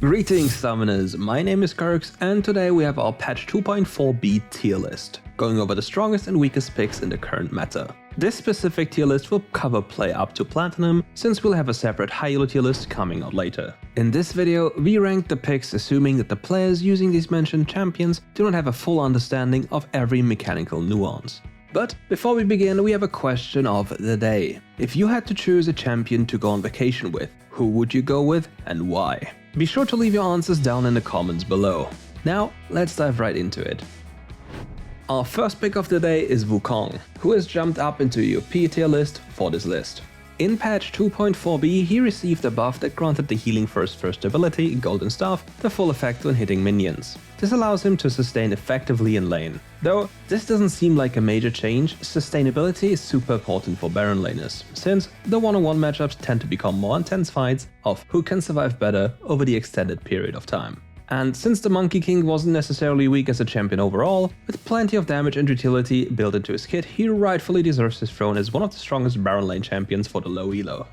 Greetings summoners, my name is Kirks and today we have our patch 2.4b tier list, going over the strongest and weakest picks in the current meta. This specific tier list will cover play up to Platinum, since we'll have a separate high elo tier list coming out later. In this video, we rank the picks assuming that the players using these mentioned champions do not have a full understanding of every mechanical nuance. But before we begin, we have a question of the day. If you had to choose a champion to go on vacation with, who would you go with and why? Be sure to leave your answers down in the comments below. Now, let's dive right into it. Our first pick of the day is Wukong, who has jumped up into a UP tier list for this list. In patch 2.4b, he received a buff that granted the healing first ability, Golden Staff, the full effect when hitting minions. This allows him to sustain effectively in lane. Though this doesn't seem like a major change, sustainability is super important for Baron laners, since the one-on-one matchups tend to become more intense fights of who can survive better over the extended period of time. And since the Monkey King wasn't necessarily weak as a champion overall, with plenty of damage and utility built into his kit, he rightfully deserves his throne as one of the strongest Baron lane champions for the low elo.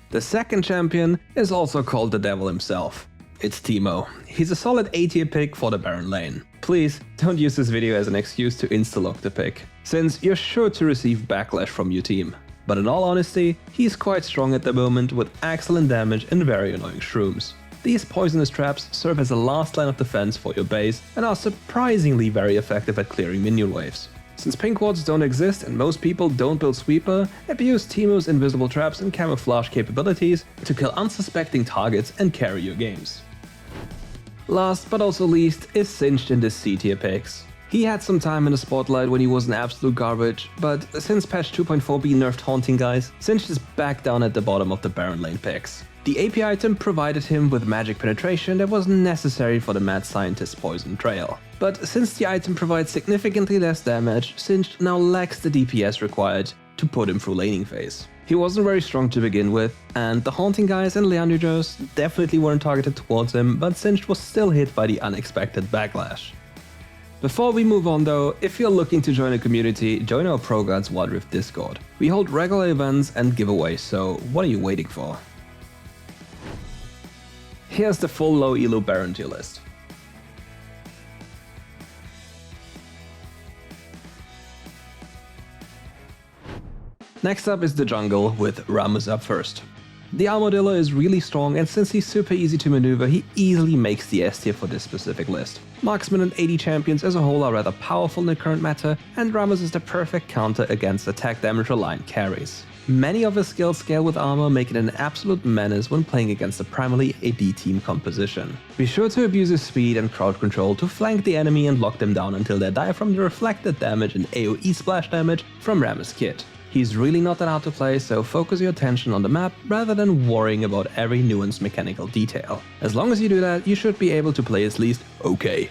The second champion is also called the devil himself. It's Teemo. He's a solid A tier pick for the Baron lane. Please don't use this video as an excuse to insta-lock the pick, since you're sure to receive backlash from your team. But in all honesty, he's quite strong at the moment with excellent damage and very annoying shrooms. These poisonous traps serve as a last line of defense for your base and are surprisingly very effective at clearing minion waves. Since pink wards don't exist and most people don't build sweeper, abuse Teemo's invisible traps and camouflage capabilities to kill unsuspecting targets and carry your games. Last but also least is Singed in the C tier picks. He had some time in the spotlight when he was an absolute garbage, but since patch 2.4b nerfed Haunting Guys, Singed is back down at the bottom of the Baron lane picks. The AP item provided him with magic penetration that was necessary for the mad scientist's poison trail. But since the item provides significantly less damage, Singed now lacks the DPS required to put him through laning phase. He wasn't very strong to begin with, and the Haunting Guys and Leandros definitely weren't targeted towards him, but Singed was still hit by the unexpected backlash. Before we move on though, if you're looking to join a community, join our ProGuides Wild Rift Discord. We hold regular events and giveaways, so what are you waiting for? Here's the full low elo Baron tier list. Next up is the jungle, with Rammus up first. The Armadillo is really strong, and since he's super easy to maneuver, he easily makes the S tier for this specific list. Marksman and AD champions as a whole are rather powerful in the current meta, and Rammus is the perfect counter against attack damage reliant carries. Many of his skills scale with armor, making it an absolute menace when playing against a primarily AD team composition. Be sure to abuse his speed and crowd control to flank the enemy and lock them down until they die from the reflected damage and AoE splash damage from Rammus' kit. He's really not that hard to play, so focus your attention on the map rather than worrying about every nuanced mechanical detail. As long as you do that, you should be able to play at least okay.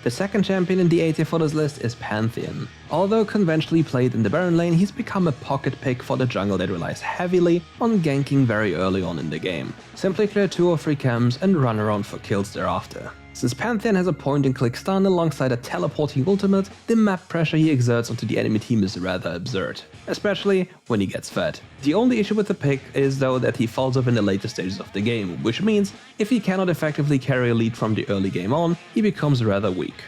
The second champion in the A tier for this list is Pantheon. Although conventionally played in the Baron lane, he's become a pocket pick for the jungle that relies heavily on ganking very early on in the game. Simply clear 2 or 3 camps and run around for kills thereafter. Since Pantheon has a point-and-click stun alongside a teleporting ultimate, the map pressure he exerts onto the enemy team is rather absurd, especially when he gets fed. The only issue with the pick is though that he falls off in the later stages of the game, which means if he cannot effectively carry a lead from the early game on, he becomes rather weak.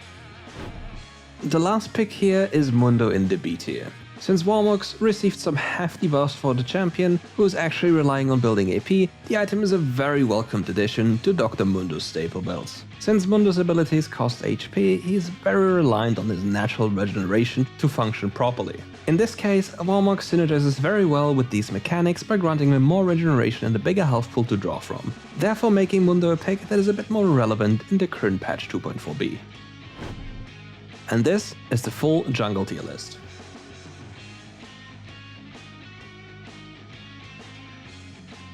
The last pick here is Mundo in the B tier. Since Warmox received some hefty buffs for the champion, who is actually relying on building AP, the item is a very welcomed addition to Dr. Mundo's staple builds. Since Mundo's abilities cost HP, he is very reliant on his natural regeneration to function properly. In this case, Warmox synergizes very well with these mechanics by granting him more regeneration and a bigger health pool to draw from, therefore making Mundo a pick that is a bit more relevant in the current patch 2.4b. And this is the full jungle tier list.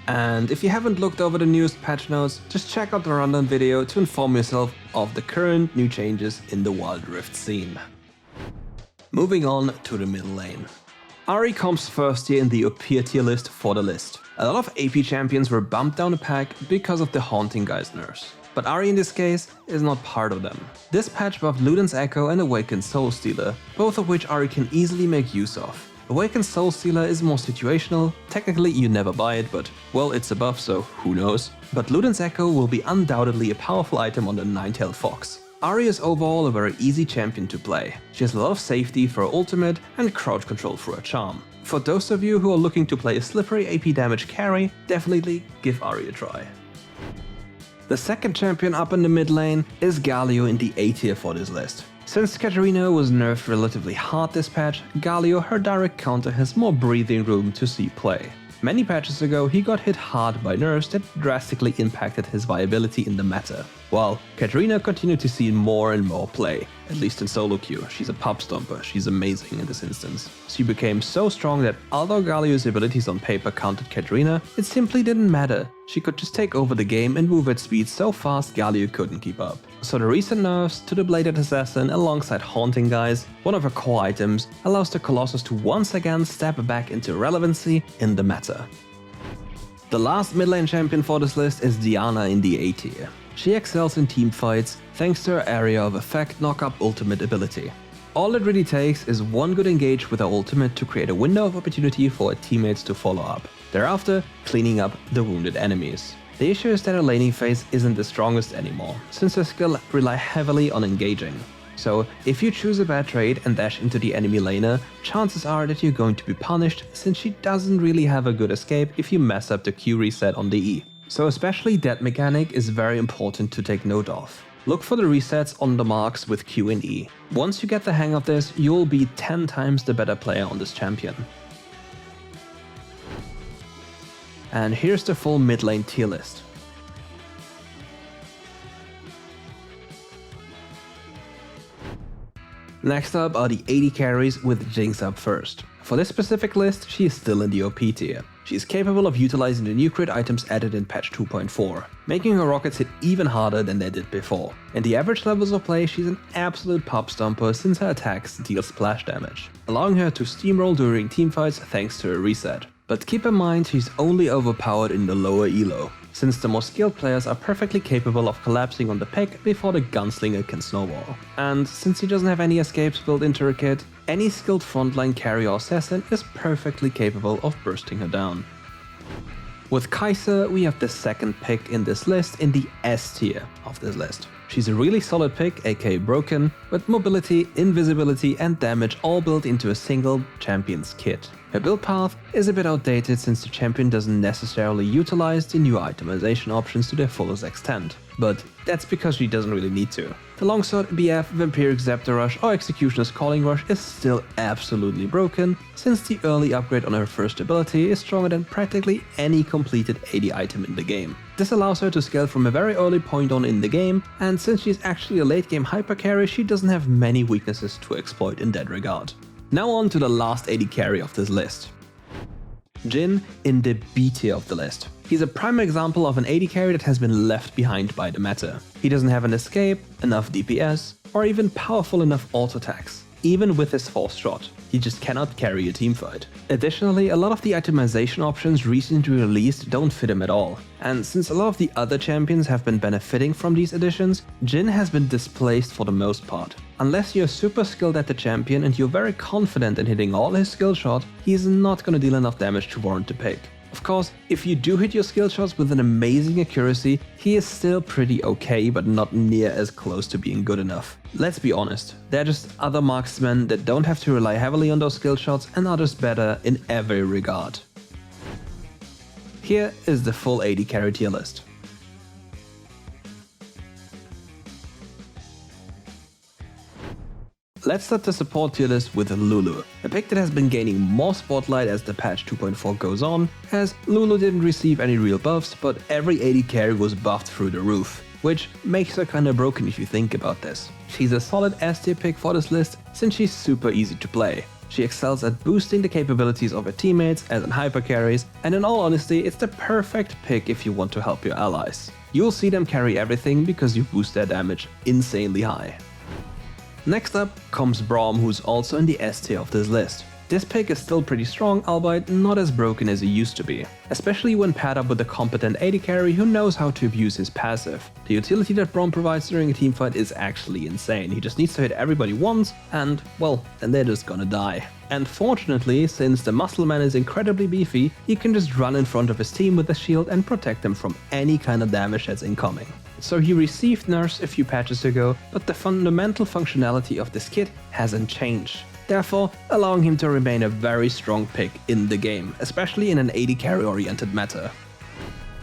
And if you haven't looked over the newest patch notes, just check out the rundown video to inform yourself of the current new changes in the Wild Rift scene. Moving on to the middle lane. Ahri comes first here in the OP tier list for the list. A lot of AP champions were bumped down the pack because of the Haunting Guys nerfs, but Ahri in this case is not part of them. This patch buffed Luden's Echo and awakened Soul Stealer, both of which Ahri can easily make use of. Awakened Soul Stealer is more situational. Technically you never buy it, but well, it's a buff, so who knows. But Luden's Echo will be undoubtedly a powerful item on the Nine-Tailed Fox. Ahri is overall a very easy champion to play. She has a lot of safety for her ultimate and crowd control through her charm. For those of you who are looking to play a slippery AP damage carry, definitely give Ahri a try. The second champion up in the mid lane is Galio in the A tier for this list. Since Katarina was nerfed relatively hard this patch, Galio, her direct counter, has more breathing room to see play. Many patches ago he got hit hard by nerfs that drastically impacted his viability in the meta, while Katarina continued to see more and more play, at least in solo queue. She's a pop stomper, she's amazing in this instance. She became so strong that although Galio's abilities on paper countered Katarina, it simply didn't matter. She could just take over the game and move at speed so fast Galio couldn't keep up. So the recent nerfs to the Bladed Assassin alongside Haunting Guys, one of her core items, allows the Colossus to once again step back into relevancy in the meta. The last mid lane champion for this list is Diana in the A tier. She excels in team fights thanks to her area of effect knock-up ultimate ability. All it really takes is one good engage with her ultimate to create a window of opportunity for her teammates to follow up, thereafter cleaning up the wounded enemies. The issue is that her laning phase isn't the strongest anymore, since her skill rely heavily on engaging. So if you choose a bad trade and dash into the enemy laner, chances are that you're going to be punished, since she doesn't really have a good escape if you mess up the Q reset on the E. So especially that mechanic is very important to take note of. Look for the resets on the marks with Q and E. Once you get the hang of this, you'll be 10 times the better player on this champion. And here's the full mid lane tier list. Next up are the AD carries with Jinx up first. For this specific list, she is still in the OP tier. She is capable of utilizing the new crit items added in patch 2.4, making her rockets hit even harder than they did before. In the average levels of play, she's an absolute pop stomper since her attacks deal splash damage, allowing her to steamroll during teamfights thanks to her reset. But keep in mind she's only overpowered in the lower elo, since the more skilled players are perfectly capable of collapsing on the pick before the gunslinger can snowball. And since she doesn't have any escapes built into her kit, any skilled frontline carry or assassin is perfectly capable of bursting her down. With Kaisa, we have the second pick in this list in the S tier of this list. She's a really solid pick, aka broken, with mobility, invisibility and damage all built into a single champion's kit. Her build path is a bit outdated since the champion doesn't necessarily utilize the new itemization options to their fullest extent, but that's because she doesn't really need to. The longsword, BF, Vampiric Scepter Rush or Executioner's Calling Rush is still absolutely broken, since the early upgrade on her first ability is stronger than practically any completed AD item in the game. This allows her to scale from a very early point on in the game, and since she's actually a late game hyper carry, she doesn't have many weaknesses to exploit in that regard. Now on to the last AD carry of this list. Jhin in the B tier of the list. He's a prime example of an AD carry that has been left behind by the meta. He doesn't have an escape, enough DPS, or even powerful enough auto attacks. Even with his force shot, he just cannot carry a teamfight. Additionally, a lot of the itemization options recently released don't fit him at all. And since a lot of the other champions have been benefiting from these additions, Jhin has been displaced for the most part. Unless you're super skilled at the champion and you're very confident in hitting all his skill shots, he is not gonna deal enough damage to warrant the pick. Of course, if you do hit your skill shots with an amazing accuracy, he is still pretty okay, but not near as close to being good enough. Let's be honest, there are just other marksmen that don't have to rely heavily on those skill shots and are just better in every regard. Here is the full AD carry tier list. Let's start the support tier list with Lulu, a pick that has been gaining more spotlight as the patch 2.4 goes on, as Lulu didn't receive any real buffs, but every AD carry was buffed through the roof, which makes her kinda broken if you think about this. She's a solid S tier pick for this list since she's super easy to play. She excels at boosting the capabilities of her teammates as in hyper carries, and in all honesty, it's the perfect pick if you want to help your allies. You'll see them carry everything because you boost their damage insanely high. Next up comes Braum, who's also in the S tier of this list. This pick is still pretty strong, albeit not as broken as it used to be, especially when paired up with a competent AD carry who knows how to abuse his passive. The utility that Braum provides during a teamfight is actually insane. He just needs to hit everybody once and, well, then they're just gonna die. And fortunately, since the muscle man is incredibly beefy, he can just run in front of his team with a shield and protect them from any kind of damage that's incoming. So he received nerfs a few patches ago, but the fundamental functionality of this kit hasn't changed, therefore allowing him to remain a very strong pick in the game, especially in an AD carry oriented meta.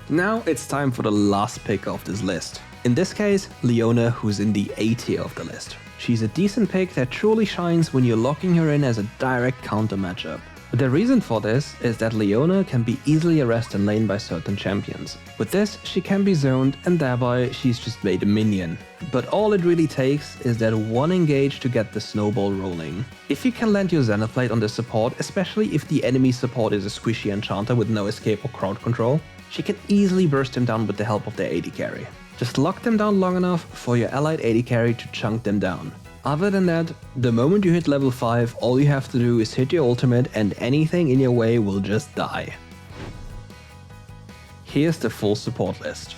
Now it's time for the last pick of this list. In this case, Leona, who's in the A tier of the list. She's a decent pick that truly shines when you're locking her in as a direct counter matchup. The reason for this is that Leona can be easily arrested in lane by certain champions. With this, she can be zoned and thereby she's just made a minion. But all it really takes is that one engage to get the snowball rolling. If you can land your Zenith Blade on the support, especially if the enemy support is a squishy enchanter with no escape or crowd control, she can easily burst him down with the help of their AD carry. Just lock them down long enough for your allied AD carry to chunk them down. Other than that, the moment you hit level 5, all you have to do is hit your ultimate and anything in your way will just die. Here's the full support list.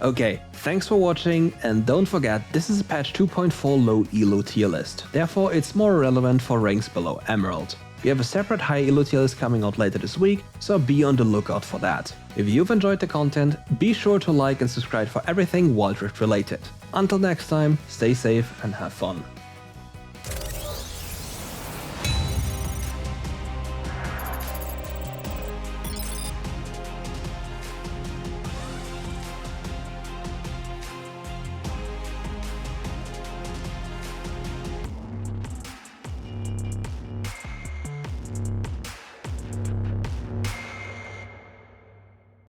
Okay, thanks for watching, and don't forget this is a patch 2.4 low elo tier list, therefore it's more relevant for ranks below Emerald. We have a separate high elo tier list coming out later this week, so be on the lookout for that. If you've enjoyed the content, be sure to like and subscribe for everything Wild Rift related. Until next time, stay safe and have fun.